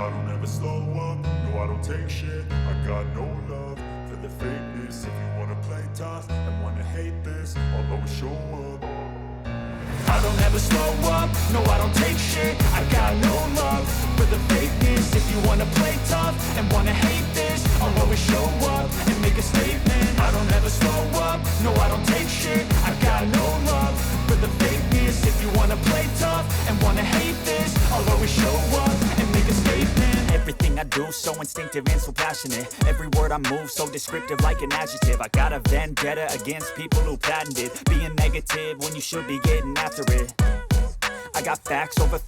I don't ever slow up, no I don't take shit. I got no love for the fakeness. If you wanna play tough and wanna hate this, I'll always show up. I don't ever slow up, no I don't take shit. I got no love for the fakeness. If you wanna play tough and wanna hate this, I'll always show up and make a statement. I don't ever slow up, no I don't take shit. I got no love for the fakeness. If you wanna play tough and wanna hate this, I'll always show up and make a statement. Everything I do so instinctive and so passionate. Every word I move so descriptive like an adjective. I got a vendetta against people who patented being negative when you should be getting after it. I got facts over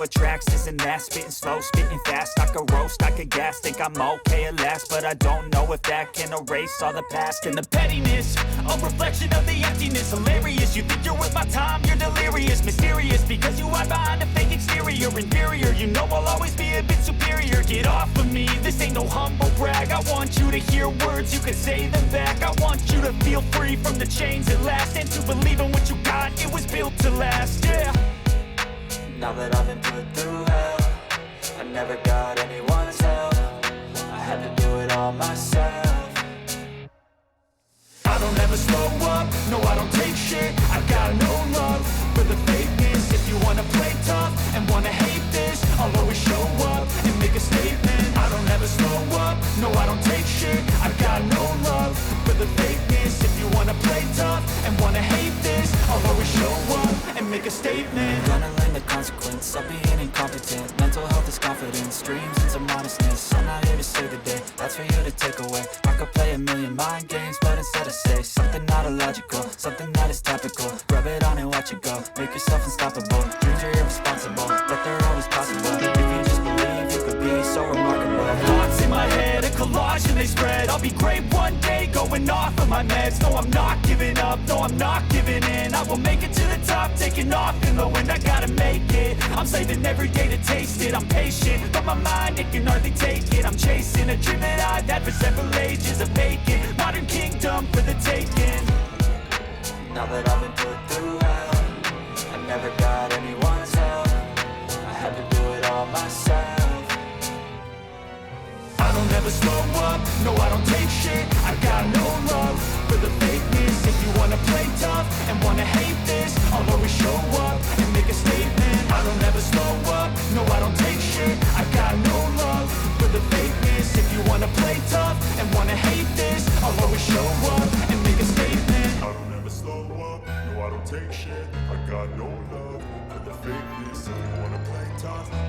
tracks, this and that. Spitting slow, spitting fast. I could roast, I could gas. Think I'm okay at last, but I don't know if that can erase all the past. And the pettiness, a reflection of the emptiness. Hilarious, you think you're worth my time, you're delirious. Mysterious, because you hide behind a fake exterior. Inferior, you know I'll always be a bit superior. Get off of me, this ain't no humble brag. I want you to hear words, you can say them back. I want you to feel free from the chains at last, and to believe in what you got, it was built to last, yeah. Now that I've been put through hell, I never got anyone's help. I had to do it all myself. I don't ever slow up, no I don't take shit. I got no love for the fakeness. If you wanna play tough and wanna hate this, I'll always show up and make a statement. I don't ever slow up, no I don't take shit. I got no love for the fakeness. If you wanna play tough and wanna hate this, I'll always show up and make a statement. Gonna learn the consequence of being incompetent. Mental health is confidence, dreams and some honestness. I'm not here to save the day, that's for you to take away. I could play a million mind games, but instead I say something not illogical, something that is topical. Rub it on and watch it go, make yourself unstoppable. Dreams are irresponsible, but they're always possible. If you just believe, you could be so remarkable. Thoughts in my head, a collage and they spread. I'll be great one day, going off of my meds. No, I'm not giving up, no, I'm not giving in. I will make it to the top, taking off in the wind. I gotta make it, I'm saving every day to taste it. I'm patient, but my mind, it can hardly take it. I'm chasing a dream that I've had for several ages. A vacant, modern kingdom for the taking. Now that I've been put through hell, I never got anyone's help. I had to do it all myself. I don't ever slow up, no I don't take shit. I got no love for the fakeness. If you wanna play tough and wanna hate this, I'll always show up and make a statement. I don't ever slow up, no I don't take shit. I got no love for the fakeness. If you wanna play tough and wanna hate this, I'll always show up and make a statement. got no love for the fakeness. If you wanna play tough